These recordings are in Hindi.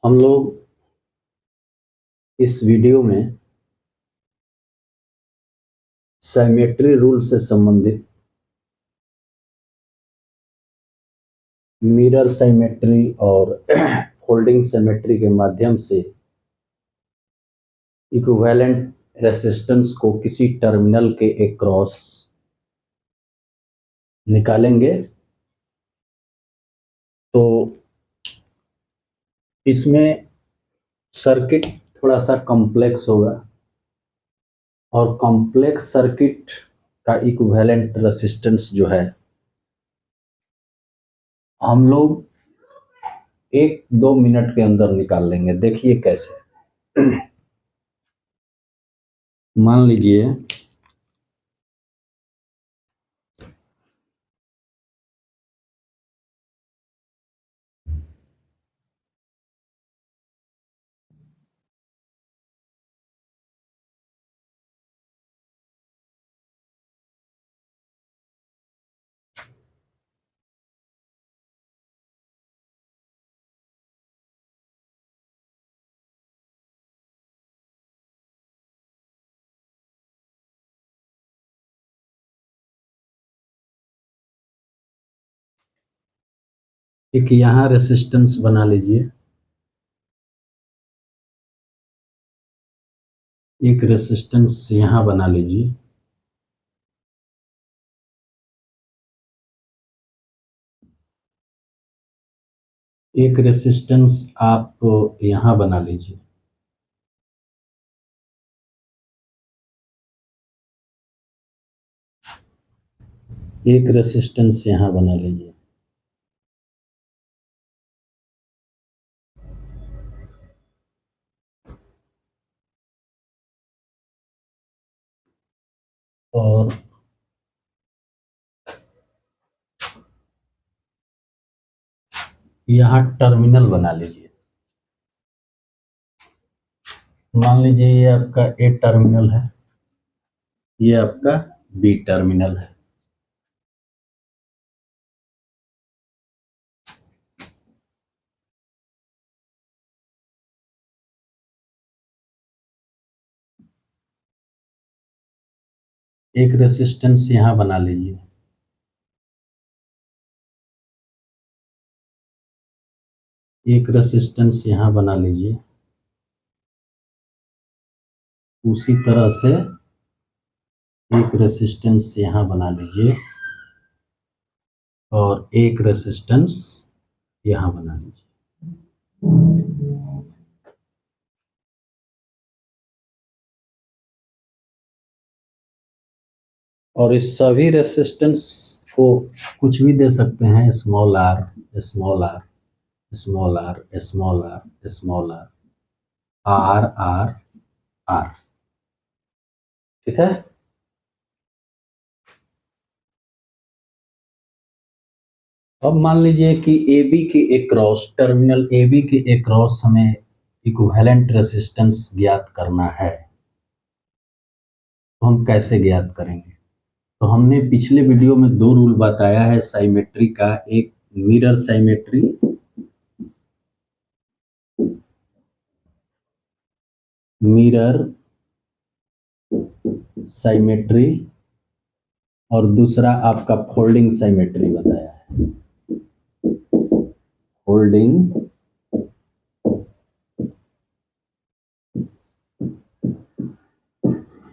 हम लोग इस वीडियो में सिमेट्री रूल से संबंधित मिरर सिमेट्री और फोल्डिंग सिमेट्री के माध्यम से इक्विवेलेंट रेसिस्टेंस को किसी टर्मिनल के अक्रॉस निकालेंगे। तो इसमें सर्किट थोड़ा सा कॉम्प्लेक्स होगा और कॉम्प्लेक्स सर्किट का इक्विवेलेंट रेसिस्टेंस जो है हम लोग 1-2 मिनट के अंदर निकाल लेंगे। देखिए कैसे। मान लीजिए एक यहाँ रेसिस्टेंस बना लीजिए, एक रेसिस्टेंस यहाँ बना लीजिए, एक रेसिस्टेंस आप यहाँ बना लीजिए, एक रेसिस्टेंस यहाँ बना लीजिए। और यहाँ टर्मिनल बना लीजिए। मान लीजिए ये आपका ए टर्मिनल है, ये आपका बी टर्मिनल है। एक रेसिस्टेंस यहाँ बना लीजिए, एक रेसिस्टेंस यहाँ बना लीजिए। उसी तरह से एक रेसिस्टेंस यहाँ बना लीजिए और एक रेसिस्टेंस यहाँ बना लीजिए। और इस सभी रेसिस्टेंस को कुछ भी दे सकते हैं, small R, small R, small R, small R, small R, R R R. ठीक है। अब मान लीजिए कि AB के अक्रॉस, टर्मिनल AB के अक्रॉस हमें इक्विवेलेंट रेसिस्टेंस ज्ञात करना है। तो हम कैसे ज्ञात करेंगे? तो हमने पिछले वीडियो में 2 रूल बताया है साइमेट्री का, एक मिरर साइमेट्री, मिरर साइमेट्री, और दूसरा आपका फोल्डिंग साइमेट्री बताया है, फोल्डिंग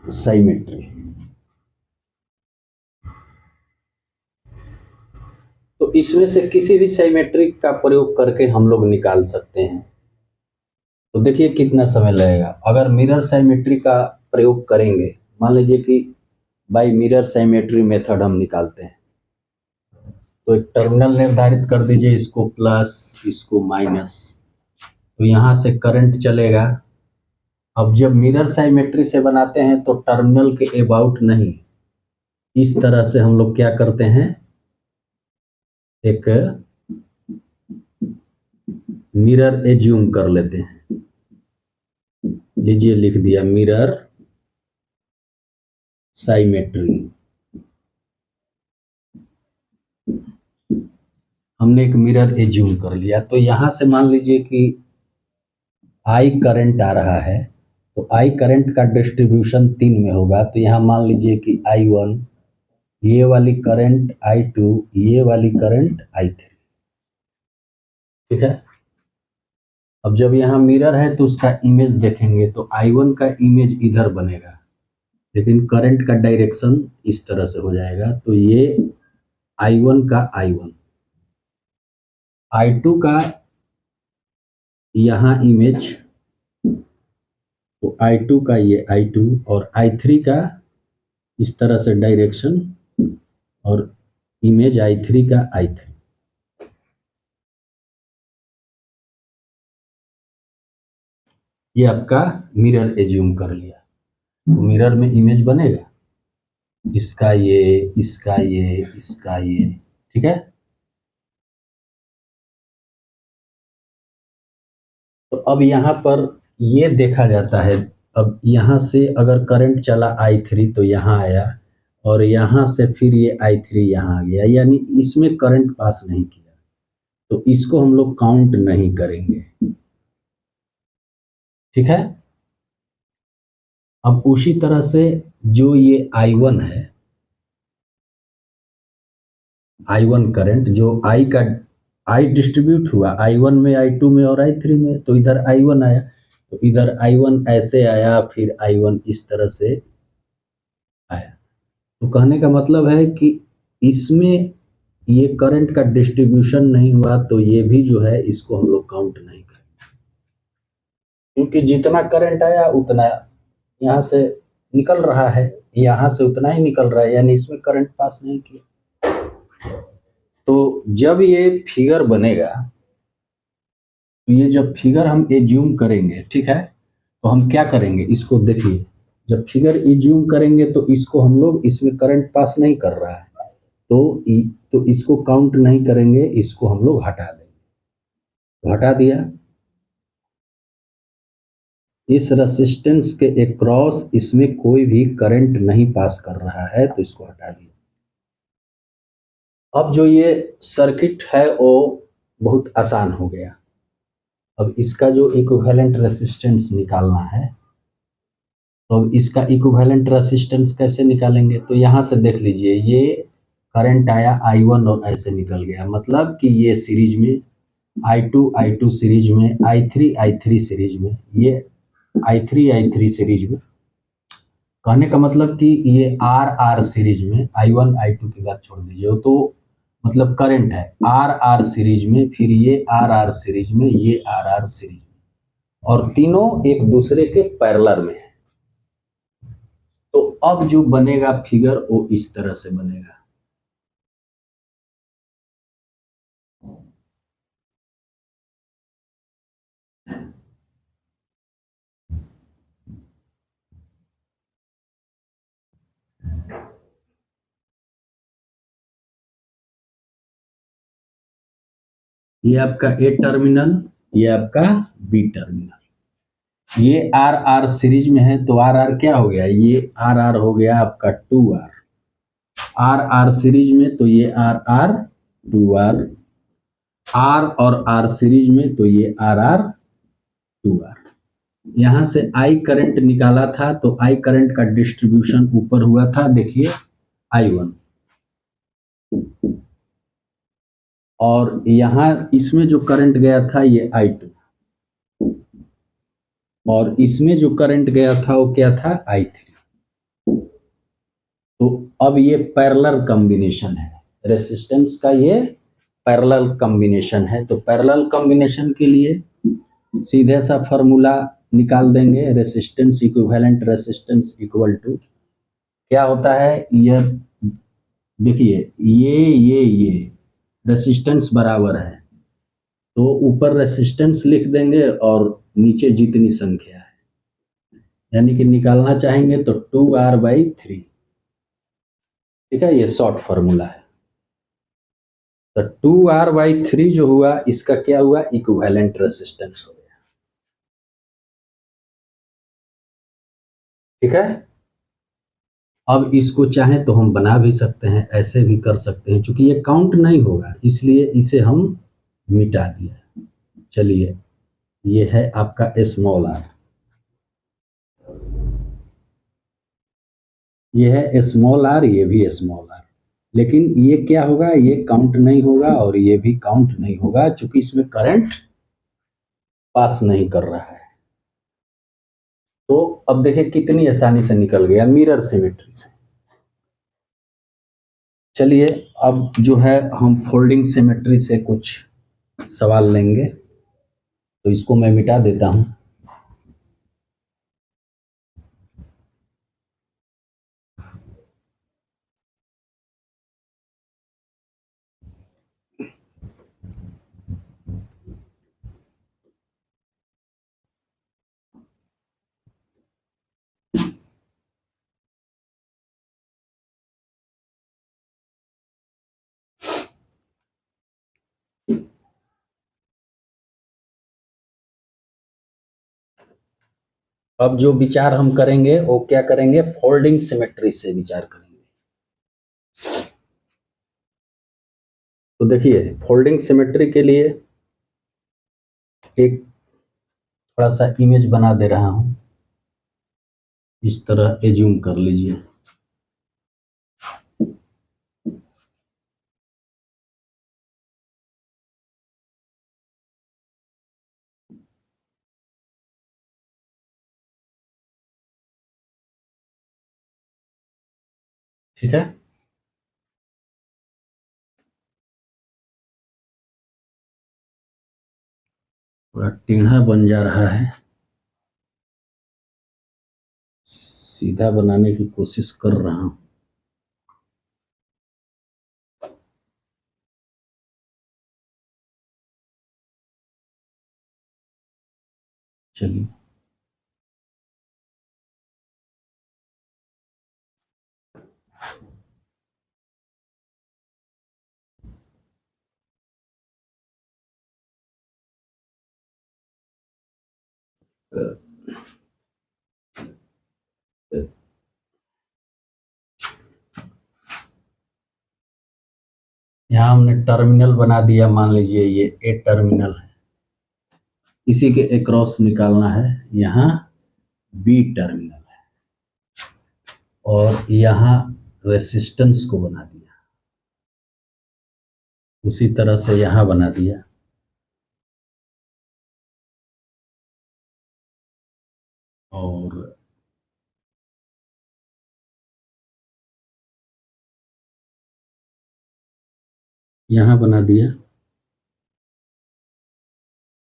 साइमेट्री। तो इसमें से किसी भी साइमेट्री का प्रयोग करके हम लोग निकाल सकते हैं। तो देखिए कितना समय लगेगा। अगर मिरर साइमेट्री का प्रयोग करेंगे, मान लीजिए कि बाय मिरर साइमेट्री मेथड हम निकालते हैं, तो एक टर्मिनल निर्धारित कर दीजिए, इसको प्लस, इसको माइनस। तो यहाँ से करंट चलेगा। अब जब मिरर साइमेट्री से बनाते हैं तो टर्मिनल के अबाउट नहीं, इस तरह से हम लोग क्या करते हैं, एक मिरर एज्यूम कर लेते हैं। लीजिए लिख दिया मिरर साइमेट्री। हमने एक मिरर एज्यूम कर लिया, तो यहाँ से मान लीजिए कि आई करंट आ रहा है, तो आई करंट का डिस्ट्रीब्यूशन 3 में होगा, तो यहाँ मान लीजिए कि I1, ये वाली करंट I2, ये वाली करंट I3। ठीक है। अब जब यहाँ मिरर है तो उसका इमेज देखेंगे तो I1 का इमेज इधर बनेगा, लेकिन करंट का डायरेक्शन इस तरह से हो जाएगा, तो ये I1 का I1, I2 का यहाँ इमेज, तो I2 का ये I2 और I3 का इस तरह से डायरेक्शन और इमेज I3 का I3। ये आपका मिरर एज्यूम कर लिया, तो मिरर में इमेज बनेगा, इसका ये, इसका ये, इसका ये। ठीक है। तो अब यहाँ पर ये देखा जाता है, अब यहाँ से अगर करंट चला I3 तो यहाँ आया, और यहाँ से फिर ये I3 यहाँ आ गया, यानी इसमें करंट पास नहीं किया, तो इसको हम लोग काउंट नहीं करेंगे। ठीक है। अब उसी तरह से जो ये I1 है, I1 करंट जो I का I डिस्ट्रीब्यूट हुआ I1 में, I2 में और I3 में, तो इधर I1 आया, तो इधर I1 ऐसे आया, फिर I1 इस तरह से आया। तो कहने का मतलब है कि इसमें ये करंट का डिस्ट्रीब्यूशन नहीं हुआ, तो ये भी जो है इसको हम लोग काउंट नहीं करेंगे, क्योंकि जितना करंट आया उतना यहाँ से निकल रहा है, यहाँ से उतना ही निकल रहा है, यानी इसमें करंट पास नहीं किया। तो जब ये फिगर बनेगा, तो ये जब फिगर हम एज्यूम करेंगे, ठीक है, तो हम क्या करेंगे, इसको देखिए, जब फिगर एज्यूम करेंगे तो इसको हम लोग, इसमें करंट पास नहीं कर रहा है, तो इसको काउंट नहीं करेंगे, इसको हम लोग हटा देंगे। तो हटा दिया, इस रेसिस्टेंस के अक्रॉस इसमें कोई भी करंट नहीं पास कर रहा है, तो इसको हटा दिया। अब जो ये सर्किट है वो बहुत आसान हो गया। अब इसका जो इक्विवेलेंट रेसिस्टेंस निकालना है, तो अब इसका इक्विवेलेंट रेसिस्टेंस कैसे निकालेंगे, तो यहाँ से देख लीजिए, ये करंट आया I1 और ऐसे निकल गया, मतलब कि ये सीरीज में I2 सीरीज में, I3 सीरीज में, ये I3 सीरीज में। कहने का मतलब कि ये R सीरीज में, I1 I2 की बात छोड़ दीजिए, तो मतलब करंट है R सीरीज में, फिर ये R सीरीज में, ये R सीरीज में, और तीनों एक दूसरे के पैरेलल में है। तो अब जो बनेगा फिगर वो इस तरह से बनेगा। ये आपका ए टर्मिनल, ये आपका बी टर्मिनल। ये R सीरीज में है, तो R क्या हो गया, ये R हो गया आपका 2R। R सीरीज में तो ये R 2R, R और R सीरीज में तो ये R 2R। यहाँ से I करंट निकाला था, तो I करंट का डिस्ट्रीब्यूशन ऊपर हुआ था, देखिए I1, और यहाँ इसमें जो करंट गया था ये I2, और इसमें जो करंट गया था वो क्या था, I3। तो अब ये पैरेलल कॉम्बिनेशन है, रेसिस्टेंस का ये पैरेलल कॉम्बिनेशन है। तो पैरेलल कॉम्बिनेशन के लिए सीधे सा फॉर्मूला निकाल देंगे, resistance equivalent resistance equal to क्या होता है, ये देखिए, ये रेसिस्टेंस बराबर है, तो ऊपर रेसिस्टेंस लिख देंगे और नीचे जितनी संख्या है, यानी कि निकालना चाहेंगे तो 2R/3। ठीक है, ये शॉर्ट फॉर्मूला है। तो 2R/3 जो हुआ, इसका क्या हुआ, इक्विवेलेंट रेसिस्टेंस हो गया। ठीक है। अब इसको चाहें तो हम बना भी सकते हैं, ऐसे भी कर सकते हैं, चूंकि ये काउंट नहीं होगा इसलिए इसे हम मिटा दिए। चलिए, ये है आपका स्मॉल आर, ये है स्मॉल आर, ये भी स्मॉल आर, लेकिन ये क्या होगा, ये काउंट नहीं होगा और ये भी काउंट नहीं होगा चूंकि इसमें करंट पास नहीं कर रहा है। तो अब देखिए कितनी आसानी से निकल गया मिरर सिमेट्री से। चलिए, अब जो है हम फोल्डिंग सिमेट्री से कुछ सवाल लेंगे, तो इसको मैं मिटा देता हूं। अब जो विचार हम करेंगे वो क्या करेंगे, फोल्डिंग सिमेट्री से विचार करेंगे। तो देखिए, फोल्डिंग सिमेट्री के लिए एक थोड़ा सा इमेज बना दे रहा हूं, इस तरह एज्यूम कर लीजिए। ठीक है, थोड़ा टेढ़ा बन जा रहा है, सीधा बनाने की कोशिश कर रहा हूं। चलिए, यहाँ हमने टर्मिनल बना दिया, मान लीजिए ये ए टर्मिनल है, इसी के अक्रॉस निकालना है, यहाँ बी टर्मिनल है, और यहाँ रेसिस्टेंस को बना दिया, उसी तरह से यहाँ बना दिया, और यहाँ बना दिया,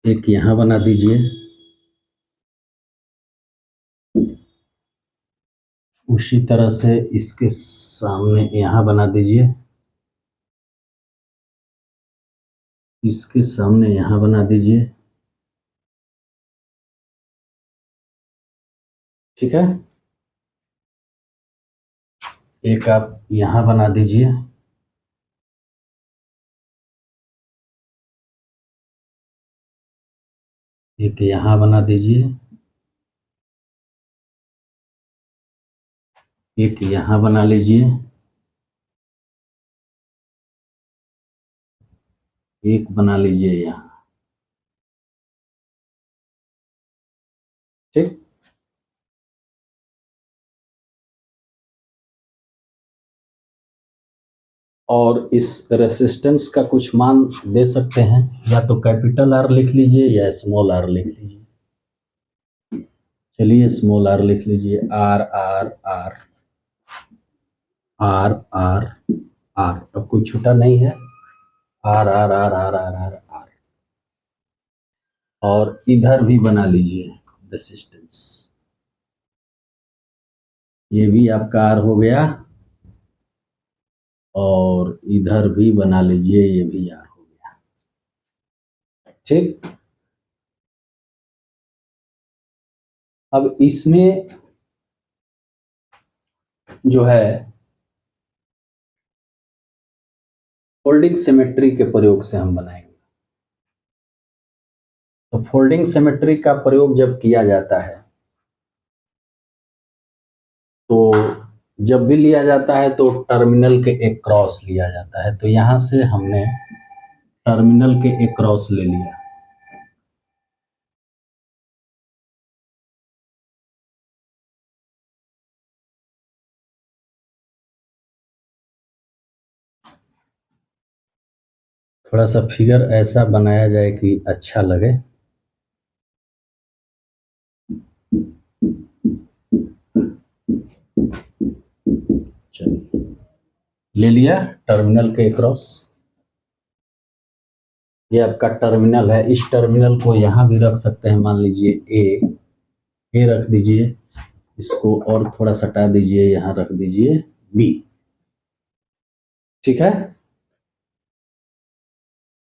एक यहाँ बना दीजिए, उसी तरह से इसके सामने यहाँ बना दीजिए, इसके सामने यहाँ बना दीजिए। ठीक है, एक आप यहाँ बना दीजिए, एक यहाँ बना दीजिए, एक यहाँ बना लीजिए, एक बना लीजिए यहाँ। ठीक, और इस रेसिस्टेंस का कुछ मान दे सकते हैं, या तो कैपिटल आर लिख लीजिए या स्मॉल आर लिख लीजिए। चलिए, स्मॉल आर लिख लीजिए, R R R R R R, अब कोई छूटा नहीं है, R R R R R R R, और इधर भी बना लीजिए रेसिस्टेंस, ये भी आपका आर हो गया, और इधर भी बना लीजिए, ये भी आर हो गया। ठीक, अब इसमें जो है फोल्डिंग सिमेट्री के प्रयोग से हम बनाएंगे। तो फोल्डिंग सिमेट्री का प्रयोग जब किया जाता है, तो जब भी लिया जाता है तो टर्मिनल के एक क्रॉस लिया जाता है, तो यहां से हमने टर्मिनल के एक क्रॉस ले लिया। थोड़ा सा फिगर ऐसा बनाया जाए कि अच्छा लगे। चलिए, ले लिया टर्मिनल के क्रॉस। ये आपका टर्मिनल है, इस टर्मिनल को यहाँ भी रख सकते हैं, मान लीजिए ए रख दीजिए, इसको और थोड़ा सटा दीजिए, यहाँ रख दीजिए बी। ठीक है।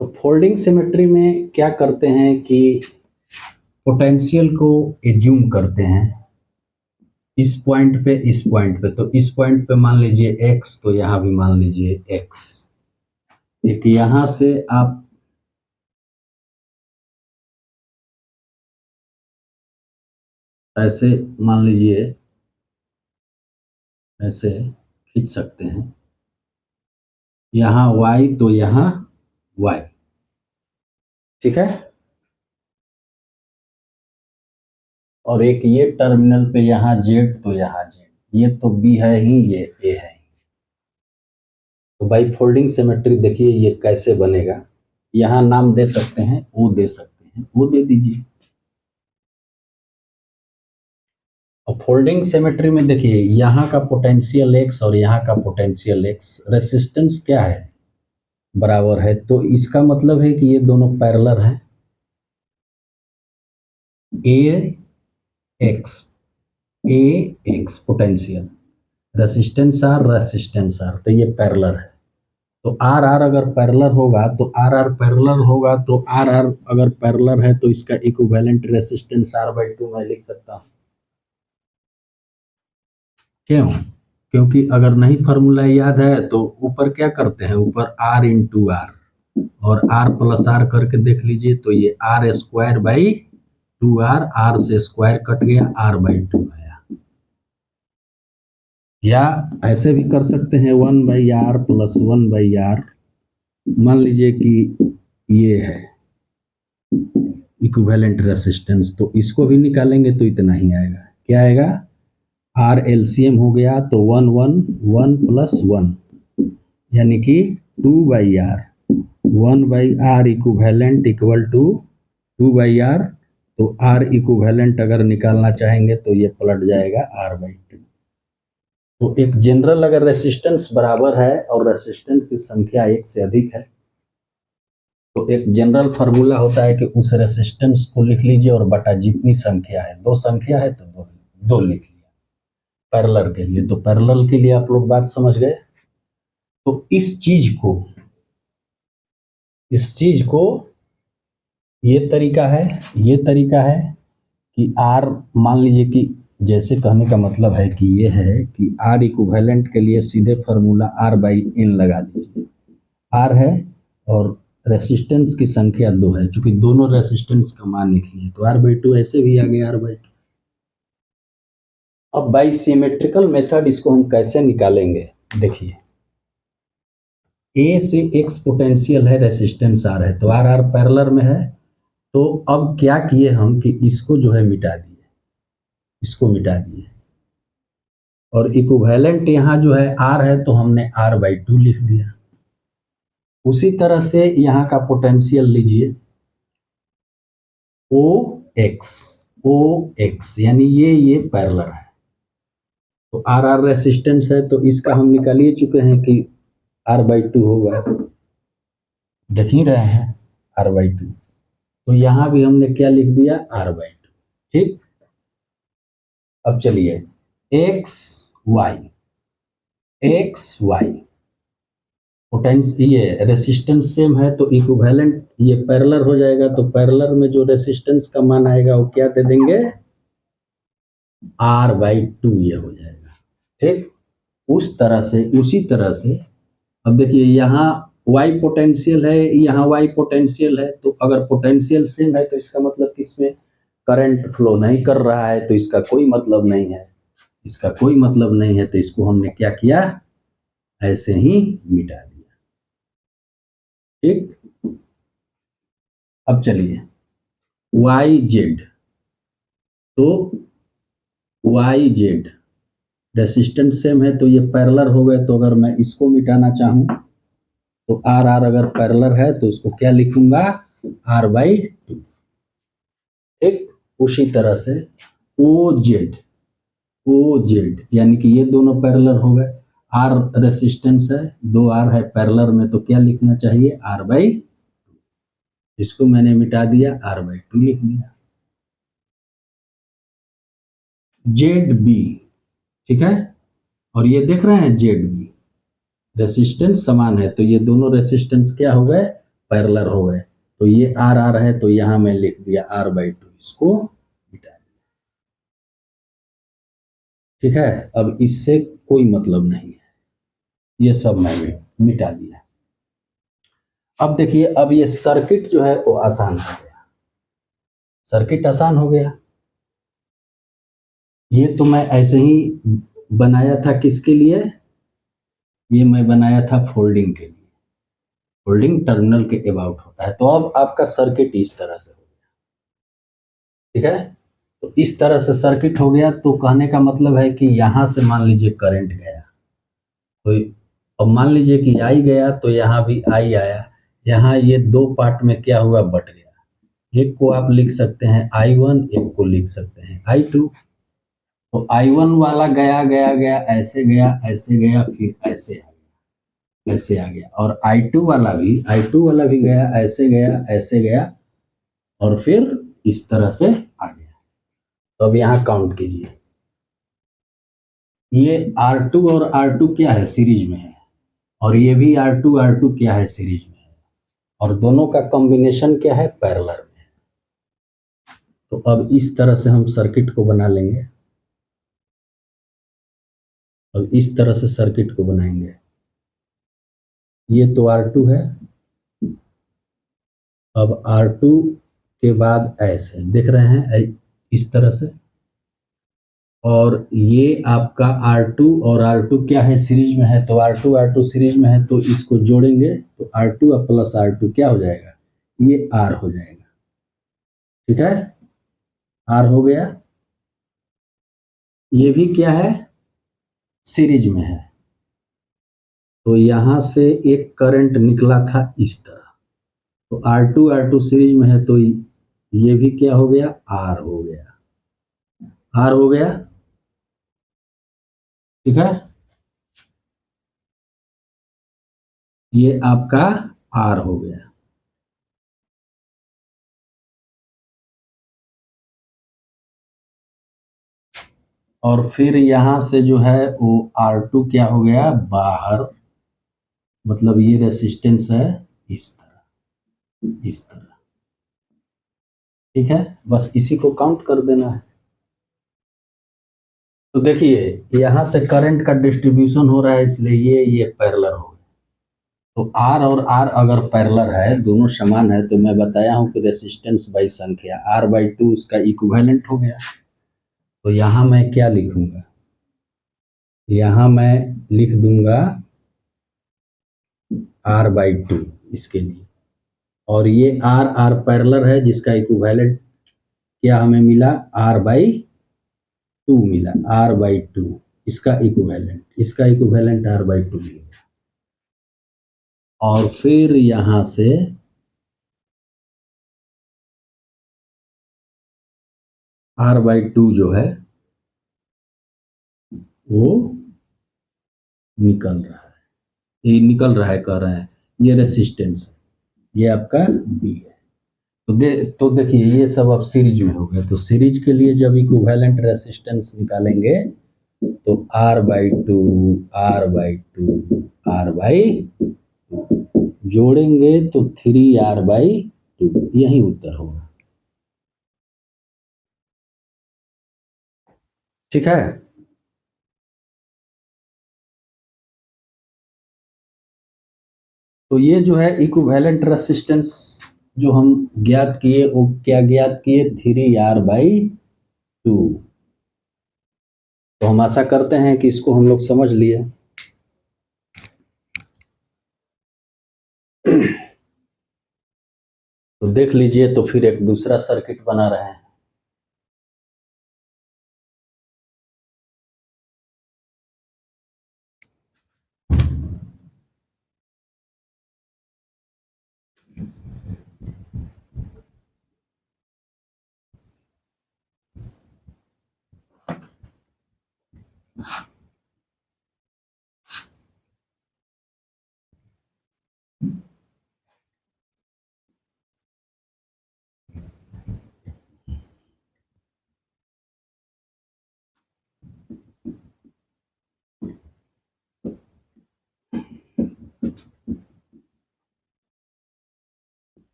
तो फोल्डिंग सिमेट्री में क्या करते हैं कि पोटेंशियल को एज्यूम करते हैं इस पॉइंट पे, इस पॉइंट पे, तो इस पॉइंट पे मान लीजिए x, तो यहाँ भी मान लीजिए x। एक यहां से आप ऐसे मान लीजिए, ऐसे खींच सकते हैं, यहाँ y तो यहाँ y। ठीक है। और एक ये टर्मिनल पे यहाँ z तो यहाँ z, ये तो b है ही, ये a है। तो बाई फोल्डिंग सिमेट्री देखिए ये कैसे बनेगा। यहाँ नाम दे सकते हैं, ओ दे सकते हैं, वो दे दीजिए। और फोल्डिंग सिमेट्री में देखिए यहाँ का पोटेंशियल x और यहाँ का पोटेंशियल x, रेसिस्टेंस क्या है, बराबर है, तो इसका मतलब है कि ये दोनों पैरेलल हैं। ए एक्स पोटेंशियल, रेसिस्टेंस आर, तो ये पैरेलल है। तो आर आर अगर पैरेलल होगा तो आर आर पैरेलल होगा, तो आर आर अगर पैरेलल है तो इसका इक्विवेलेंट रेसिस्टेंस R/2 मैं लिख सकता हूँ। क्यों? क्योंकि अगर नहीं फार्मूला याद है तो ऊपर क्या करते हैं, ऊपर R इंटू आर और R प्लस आर करके देख लीजिए, तो ये R²/2R, R से स्क्वायर कट गया, R/2 आया। या ऐसे भी कर सकते हैं 1/R प्लस 1/R, मान लीजिए कि ये है इक्विवेलेंट रेसिस्टेंस, तो इसको भी निकालेंगे तो इतना ही आएगा। क्या आएगा, R LCM हो गया तो 1 1 1 प्लस 1, यानी कि 2/R, 1/R equivalent equal to 2/R। तो R इक्विवेलेंट अगर निकालना चाहेंगे तो ये पलट जाएगा R/2। तो एक जनरल अगर रेसिस्टेंस बराबर है और रेसिस्टेंस की संख्या एक से अधिक है, तो एक जनरल फार्मूला होता है कि उस रेसिस्टेंस को लिख लीजिए और बटा जितनी संख्या है, दो संख्या है तो दो लिख लिया पैरेलल के लिए। तो पैरेलल के लिए आप लोग बात समझ गए। तो इस चीज को ये तरीका है कि R, मान लीजिए कि जैसे कहने का मतलब है कि ये है कि R इक्विवेलेंट के लिए सीधे फार्मूला R/N लगा दीजिए। R है और रेसिस्टेंस की संख्या 2 है, चूंकि दोनों रेसिस्टेंस का मान एक ही है, तो R/2 ऐसे भी आ गया R/2। अब बाई सिमेट्रिकल मेथड इसको हम कैसे निकालेंगे, देखिए A से X पोटेंशियल है, रेसिस्टेंस R है, तो R पैरेलल में है। तो अब क्या किए हम कि इसको जो है मिटा दिए, इसको मिटा दिए, और इक्विवेलेंट यहाँ जो है R है तो हमने R/2 लिख दिया। उसी तरह से यहाँ का पोटेंशियल लीजिए OX, यानी ये पैरेलल है, तो R रेसिस्टेंस है, तो इसका हम निकाल ही चुके हैं कि R/2 होगा, देख ही रहे हैं R/2। तो यहाँ भी हमने क्या लिख दिया, R/2। ठीक। अब चलिए एक्स वाई पोटेंशियल, ये रेसिस्टेंस सेम है तो इक्विवेलेंट ये पैरेलल हो जाएगा, तो पैरेलल में जो रेसिस्टेंस का मान आएगा वो क्या दे देंगे, R/2 ये हो जाएगा। ठीक। उसी तरह से अब देखिए यहाँ Y पोटेंशियल है, यहाँ Y पोटेंशियल है, तो अगर पोटेंशियल सेम है तो इसका मतलब कि इसमें करंट फ्लो नहीं कर रहा है, तो इसका कोई मतलब नहीं है। इसका कोई मतलब नहीं है, तो इसको हमने क्या किया, ऐसे ही मिटा दिया। ठीक, अब चलिए वाई जेड, तो वाई जेड रेसिस्टेंस सेम है तो ये पैरेलल हो गए, तो अगर मैं इसको मिटाना चाहूँ तो आर आर अगर पैरेलल है तो इसको क्या लिखूंगा, आर बाई टू। ठीक, उसी तरह से ओ जेड, ओ जेड यानी कि ये दोनों पैरेलल हो गए, आर रेसिस्टेंस है, दो आर है पैरेलल में, तो क्या लिखना चाहिए, आर बाई, इसको मैंने मिटा दिया, आर बाई टू लिख दिया। जेड बी, ठीक है, और ये देख रहे हैं जेड बी रेसिस्टेंस समान है, तो ये दोनों रेसिस्टेंस क्या हो गए, पैरेलल हो गए, तो ये आर आर है तो यहां मैं लिख दिया आर बाई टू, इसको मिटा दिया। ठीक है, अब इससे कोई मतलब नहीं है, ये सब मैंने मिटा दिया। अब देखिए, अब ये सर्किट जो है वो आसान हो गया, सर्किट आसान हो गया। ये तो मैं ऐसे ही बनाया था, किसके लिए, ये मैं बनाया था फोल्डिंग के लिए, फोल्डिंग टर्मिनल के अबाउट होता है। तो अब आपका सर्किट इस तरह से हो गया, ठीक है, तो इस तरह से सर्किट हो गया। तो कहने का मतलब है कि यहां से मान लीजिए करंट गया, तो अब मान लीजिए कि आई गया, तो यहाँ भी आई आया, यहाँ ये दो पार्ट में क्या हुआ, बट गया। एक को आप लिख सकते हैं I1, एक को लिख सकते हैं I2। तो I1 वाला गया गया गया, ऐसे गया, ऐसे गया, फिर ऐसे आ गया, ऐसे आ गया, और I2 वाला भी गया, ऐसे गया, ऐसे गया, और फिर इस तरह से आ गया। तो अब यहाँ काउंट कीजिए, ये R2 और R2 क्या है, सीरीज में है, और ये भी R2 क्या है, सीरीज में है, और दोनों का कॉम्बिनेशन क्या है, पैरेलल में है। तो अब इस तरह से हम सर्किट को बना लेंगे, अब इस तरह से सर्किट को बनाएंगे। ये तो R2 है, अब R2 के बाद ऐसे देख रहे हैं, इस तरह से, और ये आपका R2 और R2 क्या है, सीरीज में है, तो R2 सीरीज में है, तो इसको जोड़ेंगे तो R2 प्लस R2 क्या हो जाएगा, ये R हो जाएगा। ठीक है, R हो गया, ये भी क्या है, सीरीज में है, तो यहां से एक करंट निकला था इस तरह, तो R2 सीरीज में है, तो ये भी क्या हो गया, R हो गया, R हो गया। ठीक है, ये आपका R हो गया। और फिर यहां से जो है वो R2 क्या हो गया, बाहर, मतलब ये रेसिस्टेंस है इस तरह, इस तरह। ठीक है, बस इसी को काउंट कर देना है। तो देखिए यहां से करंट का डिस्ट्रीब्यूशन हो रहा है, इसलिए ये पैरेलल हो गया। तो R और R अगर पैरेलल है, दोनों समान है, तो मैं बताया हूं कि रेसिस्टेंस बाई संख्या R बाई टू उसका इक्विवेलेंट हो गया। तो यहां मैं क्या लिखूंगा, यहां मैं लिख दूंगा R बाई टू इसके लिए, और ये R R पैरेलल है, जिसका इक्विवेलेंट क्या हमें मिला, R बाई टू मिला, R बाई टू इसका इक्विवेलेंट R बाई टू मिला। और फिर यहां से R बाई टू जो है वो निकल रहा है, ये निकल रहा है कह रहे हैं, ये रेसिस्टेंस है, ये आपका B है। तो देखिए ये सब अब सीरीज में हो गया, तो सीरीज के लिए जब इक्विवेलेंट रेसिस्टेंस निकालेंगे तो R by two, R by two, R by जोड़ेंगे तो 3R बाई टू, यही उत्तर होगा। ठीक है, तो ये जो है इक्विवेलेंट रेसिस्टेंस जो हम ज्ञात किए, वो क्या ज्ञात किए, 3R बाई टू। तो हम आशा करते हैं कि इसको हम लोग समझ लिए। तो देख लीजिए, तो फिर एक दूसरा सर्किट बना रहे हैं।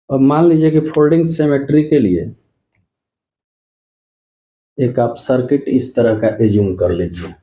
अब मान लीजिए कि फोल्डिंग सिमेट्री के लिए एक आप सर्किट इस तरह का एज्यूम कर लीजिए।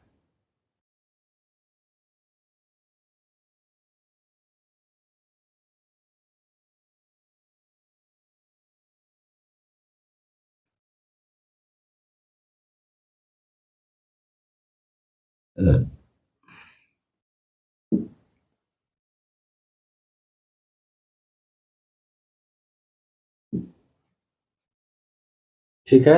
ठीक है।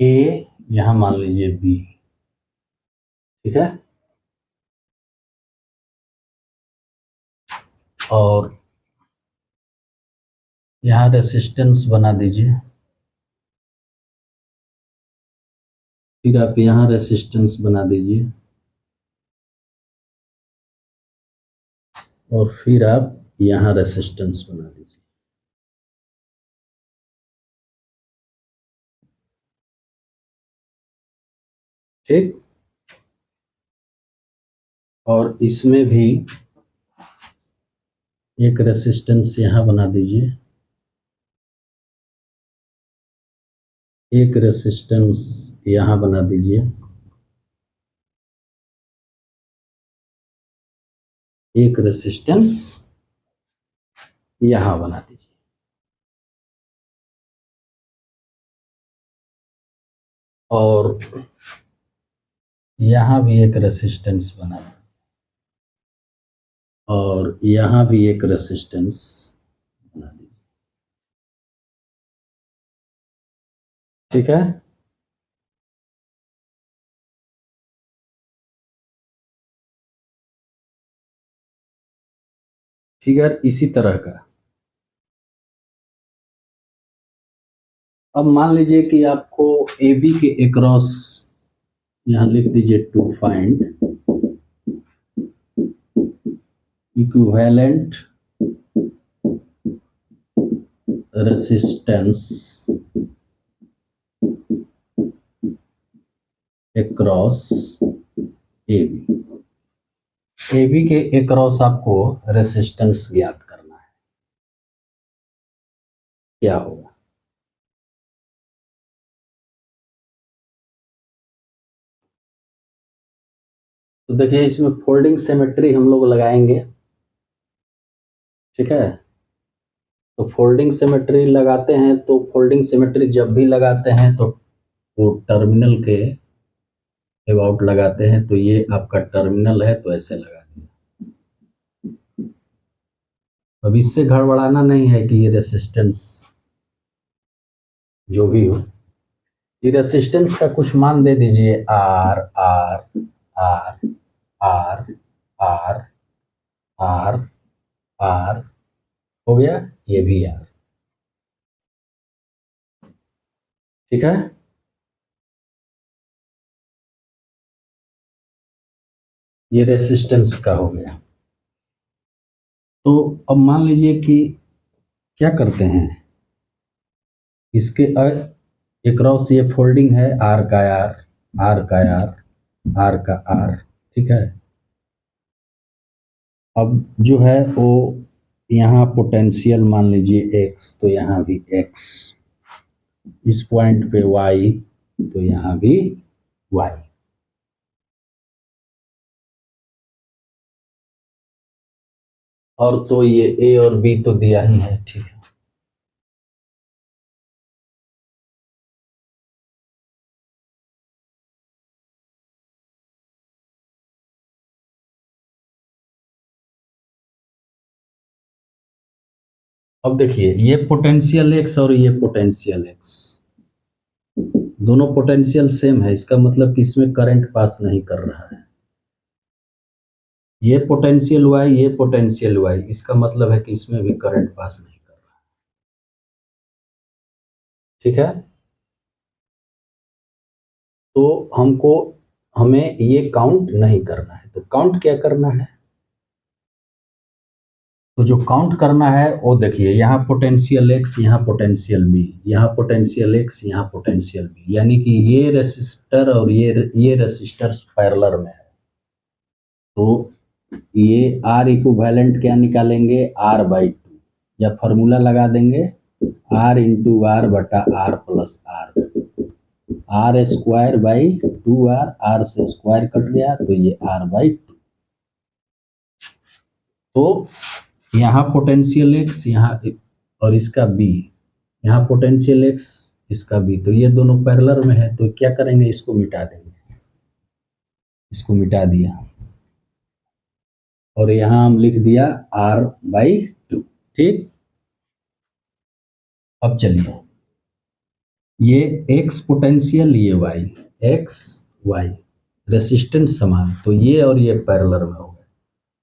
ए, यहां मान लीजिए बी। ठीक है। और यहां रेसिस्टेंस बना दीजिए। फिर आप यहां रेसिस्टेंस बना दीजिए। और फिर आप यहां रेसिस्टेंस बना दीजिए। ठीक। और इसमें भी एक रेसिस्टेंस यहां बना दीजिए। एक रेसिस्टेंस यहां बना दीजिए। एक रेसिस्टेंस यहां बना दीजिए। और यहां भी एक रेसिस्टेंस बना दीजिए। और यहां भी एक रेसिस्टेंस बना दीजिए। ठीक है। फिगर इसी तरह का। अब मान लीजिए कि आपको ए बी के अक्रॉस, यहां लिख दीजिए to find equivalent resistance across A B. A B के अक्रॉस आपको रेसिस्टेंस ज्ञात करना है। क्या होगा? तो देखिए, इसमें फोल्डिंग सिमेट्री हम लोग लगाएंगे। ठीक है। तो फोल्डिंग सिमेट्री लगाते हैं, तो फोल्डिंग सिमेट्री जब भी लगाते हैं तो वो टर्मिनल के अबाउट लगाते हैं। तो ये आपका टर्मिनल है, तो ऐसे लगा दिया। अब इससे गड़बड़ाना नहीं है कि ये रेसिस्टेंस जो भी हो, ये रेसिस्टेंस का कुछ मान दे दीजिए, R R R R R R R, हो गया, ये भी आर। ठीक है, ये रेसिस्टेंस का हो गया। तो अब मान लीजिए कि क्या करते हैं, इसके अक्रॉस ये फोल्डिंग है, आर का आर, आर का आर, आर का आर। ठीक है, अब जो है वो यहाँ पोटेंशियल मान लीजिए एक्स, तो यहाँ भी एक्स, इस पॉइंट पे वाई, तो यहाँ भी वाई। और तो ये ए और बी तो दिया ही है। ठीक है, अब देखिए ये पोटेंशियल एक्स और ये पोटेंशियल एक्स, दोनों पोटेंशियल सेम है, इसका मतलब कि इसमें करंट पास नहीं कर रहा है। ये पोटेंशियल वाई, ये पोटेंशियल वाई, इसका मतलब है कि इसमें भी करंट पास नहीं कर रहा है। ठीक है, तो हमें ये काउंट नहीं करना है। तो काउंट क्या करना है, तो जो काउंट करना है वो देखिए, यहाँ पोटेंशियल एक्स, यहाँ पोटेंशियल बी, यहाँ पोटेंशियल एक्स, यहाँ पोटेंशियल बी, यानी कि ये रेसिस्टर और ये रेसिस्टर पैरेलल में है। तो ये आर इक्विवेलेंट क्या निकालेंगे, आर बाई टू, या फॉर्मूला लगा देंगे, आर इंटू आर बटा R plus R, R square by two R, R से स्क्वायर कट गया तो ये आर बाई टू। तो यहाँ पोटेंशियल एक्स, यहाँ और इसका बी, यहाँ पोटेंशियल एक्स, इसका बी, तो ये दोनों पैरेलल में है, तो क्या करेंगे, इसको मिटा देंगे, इसको मिटा दिया, और यहाँ हम लिख दिया आर बाई टू। ठीक, अब चलिए, ये एक्स पोटेंशियल, ये वाई, एक्स वाई, रेसिस्टेंस समान, तो ये और ये पैरेलल में हो गए,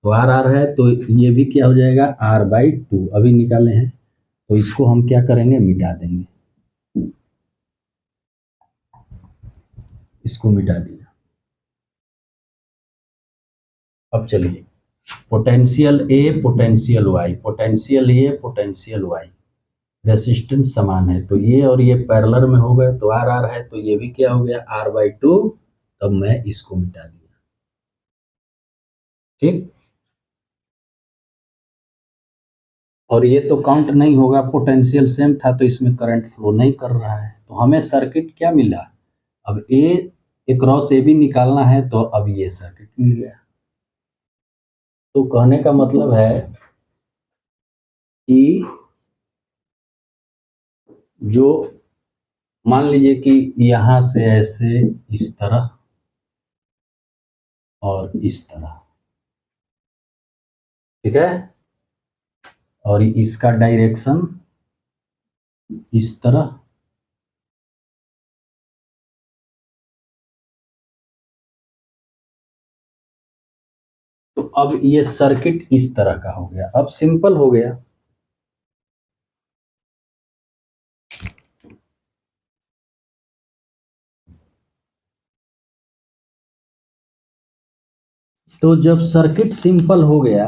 तो आर आर है, तो ये भी क्या हो जाएगा, आर बाई टू, अभी निकाले हैं, तो इसको हम क्या करेंगे, मिटा देंगे, इसको मिटा दिया। अब चलिए, पोटेंशियल ए पोटेंशियल वाई, पोटेंशियल ए पोटेंशियल वाई, रेसिस्टेंस समान है, तो ये और ये पैरेलल में हो गए, तो आर आर है, तो ये भी क्या हो गया, आर बाई टू। तब मैं इसको मिटा दिया। ठीक, और ये तो काउंट नहीं होगा, पोटेंशियल सेम था, तो इसमें करंट फ्लो नहीं कर रहा है, तो हमें सर्किट क्या मिला, अब ए क्रॉस ए भी निकालना है, तो अब ये सर्किट मिल गया। तो कहने का मतलब है कि जो मान लीजिए कि यहां से ऐसे इस तरह और इस तरह, ठीक है, और इसका डायरेक्शन इस तरह, तो अब ये सर्किट इस तरह का हो गया। अब सिंपल हो गया, तो जब सर्किट सिंपल हो गया,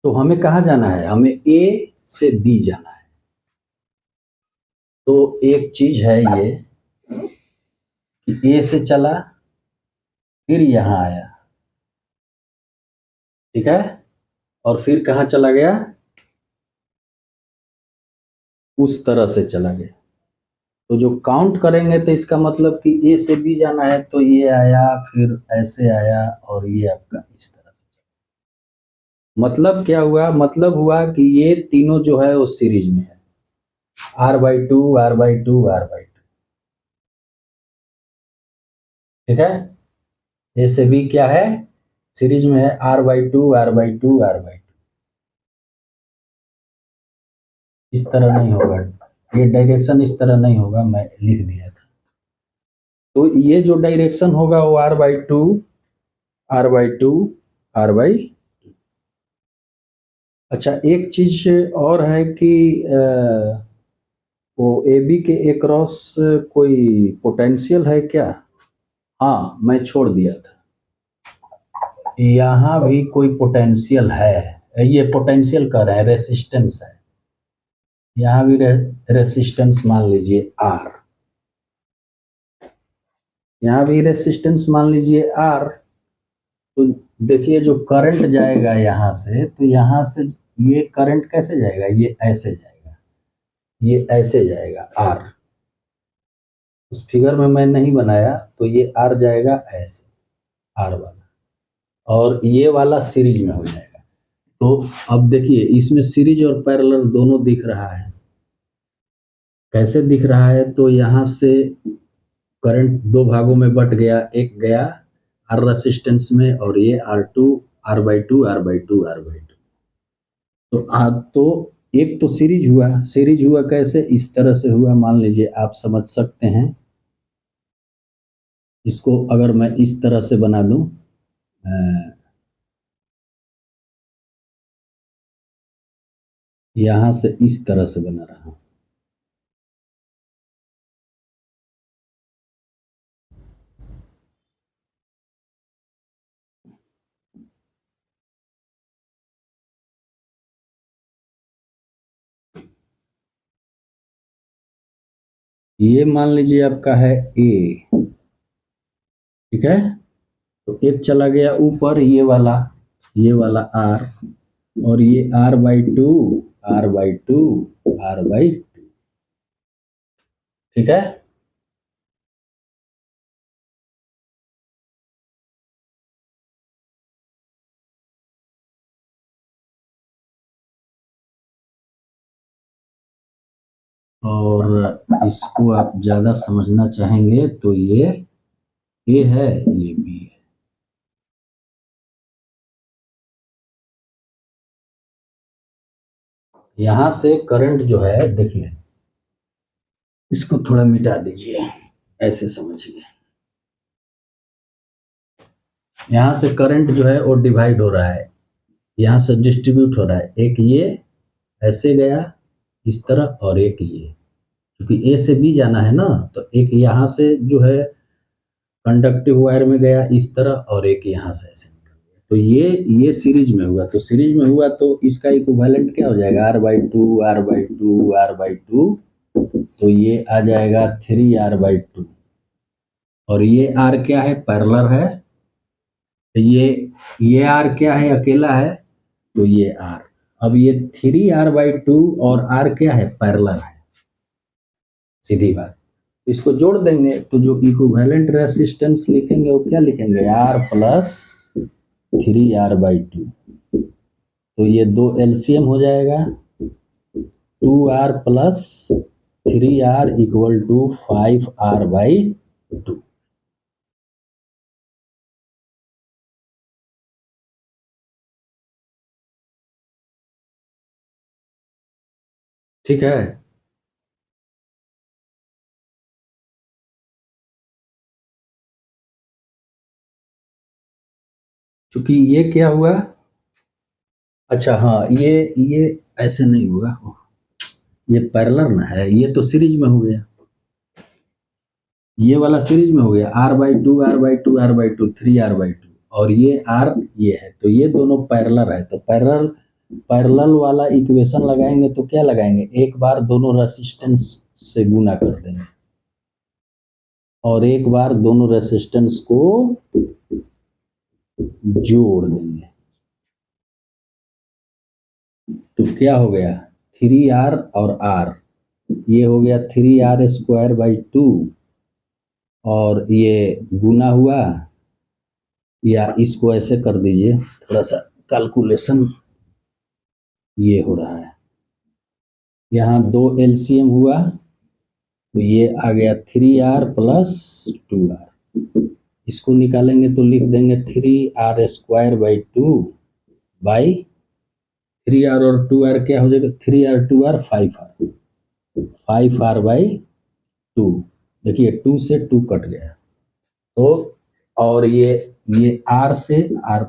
तो हमें कहाँ जाना है, हमें ए से बी जाना है। तो एक चीज है ये कि ए से चला, फिर यहां आया, ठीक है, और फिर कहाँ चला गया, उस तरह से चला गया। तो जो काउंट करेंगे तो इसका मतलब कि ए से बी जाना है, तो ये आया, फिर ऐसे आया, और ये आपका इस तरह से। मतलब क्या हुआ, मतलब हुआ कि ये तीनों जो है वो सीरीज में है, R by two, R by two, R by two. ठीक है, ए से बी क्या है, सीरीज में है, R by two, R by two, R by two. इस तरह नहीं होगा, ये डायरेक्शन इस तरह नहीं होगा, मैं लिख दिया था। तो ये जो डायरेक्शन होगा वो r/2 r/2 r/। अच्छा, एक चीज और है कि वो ए बी के अक्रॉस कोई पोटेंशियल है क्या? हाँ, मैं छोड़ दिया था, यहाँ भी कोई पोटेंशियल है। ये पोटेंशियल कह रहे हैं, रेसिस्टेंस है, यहाँ भी रेसिस्टेंस मान लीजिए आर, यहाँ भी रेसिस्टेंस मान लीजिए आर। तो देखिए जो करंट जाएगा यहाँ से, तो यहाँ से ये करंट कैसे जाएगा, ये ऐसे जाएगा, ये ऐसे जाएगा आर। उस फिगर में मैं नहीं बनाया, तो ये आर जाएगा ऐसे, आर वाला, और ये वाला सीरीज में हो जाएगा। तो अब देखिए इसमें सीरीज और पैरेलल दोनों दिख रहा है। कैसे दिख रहा है, तो यहाँ से करंट दो भागों में बट गया, एक गया आर रेसिस्टेंस में, और ये R2 r/2 r/2 r/2। तो एक तो सीरीज हुआ कैसे, इस तरह से हुआ, मान लीजिए आप समझ सकते हैं। इसको अगर मैं इस तरह से बना दूं, यहां से इस तरह से बना रहा हूं, ये मान लीजिए आपका है ए, ठीक है। तो एक चला गया ऊपर, ये वाला आर, और ये r/2 r/2 r/2, ठीक है। और इसको आप ज़्यादा समझना चाहेंगे तो ये ए है, ये बी है। यहाँ से करंट जो है, देखिए इसको थोड़ा मिटा दीजिए, ऐसे समझिए। यहाँ से करंट जो है वो डिवाइड हो रहा है, यहाँ से डिस्ट्रीब्यूट हो रहा है, एक ये ऐसे गया इस तरह, और एक ये, क्योंकि ए से बी जाना है ना, तो एक यहाँ से जो है कंडक्टिव वायर में गया इस तरह, और एक यहाँ से ऐसे निकल गया। तो ये सीरीज में हुआ, तो सीरीज में हुआ तो इसका इक्विवेलेंट क्या हो जाएगा, r/2 r/2 r/2। तो ये आ जाएगा 3r/2, और ये r क्या है, पैरेलल है। ये r क्या है, अकेला है, तो ये r। अब ये 3r/2 और r क्या है, पैरेलल है, सीधी बात। इसको जोड़ देंगे तो जो इक्विवेलेंट रेसिस्टेंस लिखेंगे वो क्या लिखेंगे, r प्लस 3r/2। तो ये दो एलसीएम हो जाएगा, 2r plus 3r equal to 5r/2। ठीक है। चूंकि ये क्या हुआ, अच्छा हाँ, ये ऐसे नहीं हुआ, ये पैरेलल ना है, ये तो सीरीज में हो गया, ये वाला सीरीज में हो गया, r/2 r/2 r/2 3r/2, और ये r ये है, तो ये दोनों पैरेलल है। तो पैरेलल वाला इक्वेशन लगाएंगे तो क्या लगाएंगे, एक बार दोनों रेसिस्टेंस से गुना कर देंगे, और एक बार दोनों रेसिस्टेंस को जोड़ देंगे। तो क्या हो गया, 3r और r, ये हो गया 3r² 2, और ये गुना हुआ, या इसको ऐसे कर दीजिए, थोड़ा सा कैलकुलेशन ये हो रहा है, यहाँ दो एलसीएम हुआ, तो ये आ गया 3r प्लस 2r। इसको निकालेंगे तो लिख देंगे 3r² 2 बाई 3R और 2R क्या हो जाएगा, 3R 2R 5R, 5R by 2। देखिए 2 से 2 कट गया तो, और ये R से R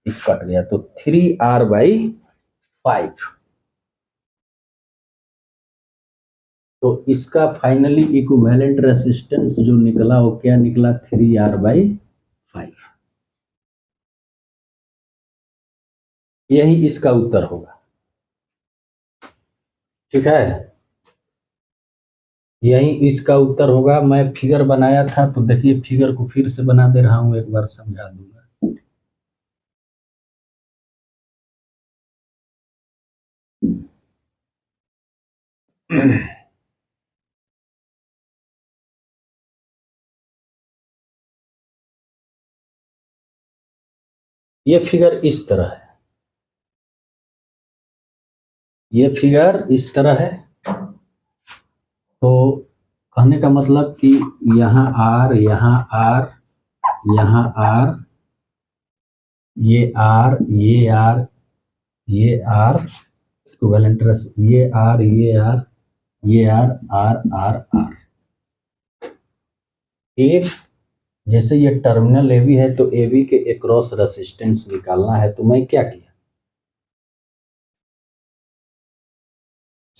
कट गया तो 3R बाई 5। तो इसका फाइनली इक्विवेलेंट रेसिस्टेंस जो निकला वो क्या निकला, 3R बाई 5। यही इसका उत्तर होगा। ठीक है, यही इसका उत्तर होगा। मैं फिगर बनाया था तो देखिए फिगर को फिर से बना दे रहा हूं, एक बार समझा दूंगा। ये फिगर इस तरह है, ये फिगर इस तरह है। तो कहने का मतलब कि यहाँ R, यहाँ R, यहाँ R, ये R, ये R, ये R इक्विवेलेंट, ये R, ये R, ये R, R, R, R। एक जैसे ये टर्मिनल AB है तो AB के अक्रॉस रेसिस्टेंस निकालना है। तो मैं क्या किया,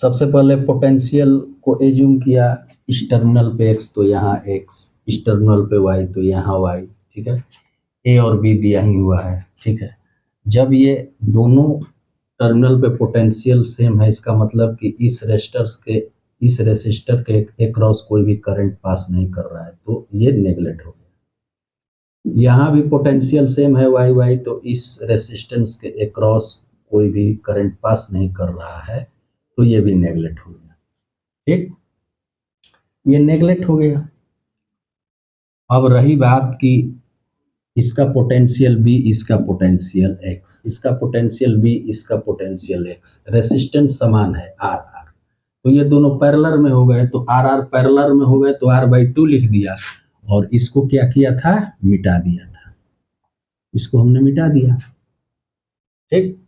सबसे पहले पोटेंशियल को एज्यूम किया, इस टर्मिनल पे X तो यहाँ X, इस टर्मिनल पे Y तो यहाँ Y। ठीक है, A और B दिया ही हुआ है। ठीक है, जब ये दोनों टर्मिनल पे पोटेंशियल सेम है, इसका मतलब कि इस रेसिस्टर के अक्रॉस कोई भी करंट पास नहीं कर रहा है, तो ये नेगलेक्ट हो गया। यहाँ भी पोटेंशियल सेम है वाई वाई, तो इस रेसिस्टेंस के अक्रॉस कोई भी करंट पास नहीं कर रहा है, तो ये भी नेगलेक्ट हो गया। ठीक, ये नेगलेक्ट हो गया। अब रही बात कि इसका पोटेंशियल B, इसका पोटेंशियल X, इसका पोटेंशियल B, इसका पोटेंशियल X, रेसिस्टेंस समान है R R, तो ये दोनों पैरेलल में हो गए। तो R R पैरेलल में हो गए तो R बाई 2 लिख दिया, और इसको क्या किया था, मिटा दिया था, इसको हमने मिटा दिया। ठीक,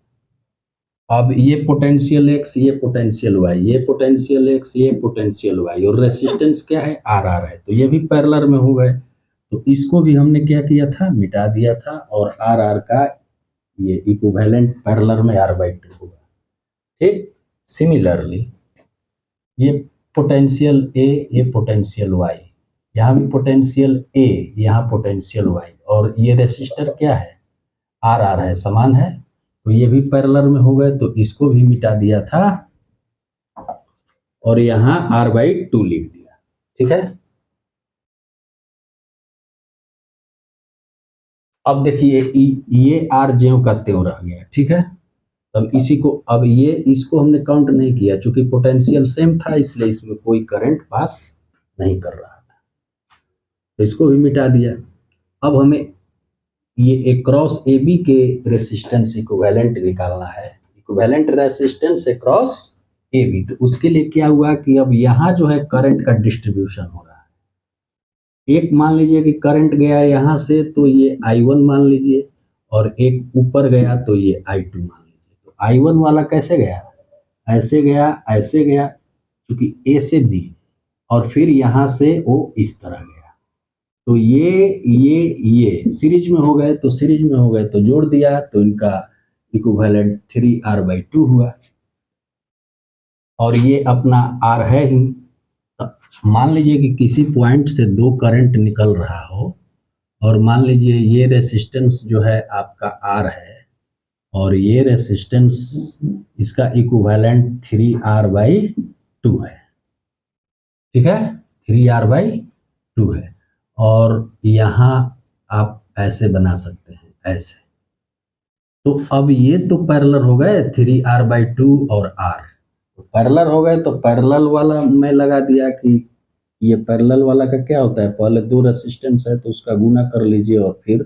अब ये पोटेंशियल X, ये पोटेंशियल Y, ये पोटेंशियल X, ये पोटेंशियल Y, और रेसिस्टेंस क्या है, R R है, तो ये भी पैरेलल में हो गए। तो इसको भी हमने क्या किया था, मिटा दिया था, और आर आर का ये इक्विवेलेंट पैरेलल में R बाई 2 होगा। ठीक, सिमिलरली ये पोटेंशियल A, ये पोटेंशियल Y, यहाँ भी पोटेंशियल A, यहाँ पोटेंशियल Y, और ये रेसिस्टर क्या है, आर आर है, समान है, तो ये भी पैरेलल में हो गए। तो इसको भी मिटा दिया था और यहाँ R बाई 2 लिख दिया। ठीक है, अब देखिए ये R ज्यों का त्यों रह गया। ठीक है, अब इसी को, अब ये इसको हमने काउंट नहीं किया, चूंकि पोटेंशियल सेम था इसलिए इसमें कोई करंट पास नहीं कर रहा था, तो इसको भी मिटा दिया। अब हमें ये अक्रॉस AB के रेसिस्टेंस इक्विवेलेंट निकालना है, इक्विवेलेंट रेसिस्टेंस अक्रॉस AB। तो उसके लिए क्या हुआ कि अब यहाँ जो है करंट का डिस्ट्रीब्यूशन हो रहा है। एक मान लीजिए कि करंट गया यहाँ से तो ये I1 मान लीजिए, और एक ऊपर गया तो ये I2 मान लीजिए। तो I1 वाला कैसे गया, ऐसे गया, ऐसे गया, क्योंकि A से B, और फिर यहाँ से वो इस तरह गया। तो ये सीरीज में हो गए, तो सीरीज में हो गए तो जोड़ दिया, तो इनका इक्विवेलेंट 3R बाई 2 हुआ। और ये अपना R है ही। मान लीजिए कि किसी पॉइंट से दो करंट निकल रहा हो, और मान लीजिए ये रेसिस्टेंस जो है आपका R है, और ये रेसिस्टेंस इसका इक्विवेलेंट 3R बाई 2 है। ठीक है, 3R बाई 2 है, और यहाँ आप ऐसे बना सकते हैं, ऐसे। तो अब ये तो पैरेलल हो गए, 3R बाई 2 और R तो पैरेलल हो गए। तो पैरेलल वाला मैं लगा दिया कि ये पैरेलल वाला का क्या होता है, पहले दो रेसिस्टेंस है तो उसका गुना कर लीजिए और फिर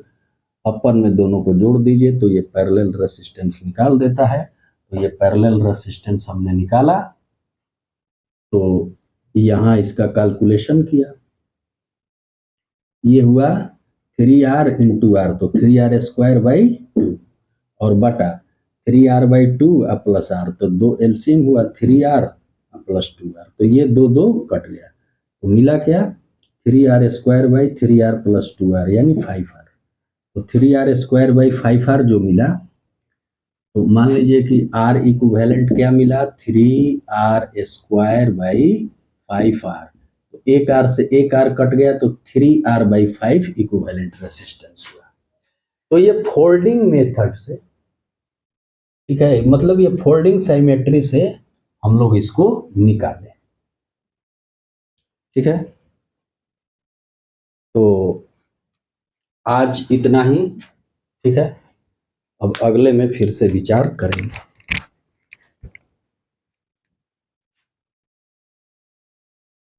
अपर में दोनों को जोड़ दीजिए, तो ये पैरेलल रेसिस्टेंस निकाल देता है। तो ये पैरेलल रेसिस्टेंस हमने निकाला, तो यहाँ इसका कैलकुलेशन किया, ये हुआ 3R इंटू R, तो 3R स्क्वायर बाई 2, और बटा 3r/2 प्लस r, तो 2 एलसीएम हुआ 3r प्लस 2r, तो ये 2 कट गया, तो मिला क्या 3r² प्लस 2r यानी 5r। तो 3r² 5r जो मिला, तो मान लीजिए कि r इक्विवेलेंट क्या मिला 3r² 5r, तो एक r से एक r कट गया, तो 3r/5 इक्विवेलेंट रेजिस्टेंस हुआ। तो ये फोल्डिंग मेथड से, ठीक है, मतलब ये फोल्डिंग साइमेट्री से हम लोग इसको निकालें, ठीक है। तो आज इतना ही, ठीक है, अब अगले में फिर से विचार करेंगे।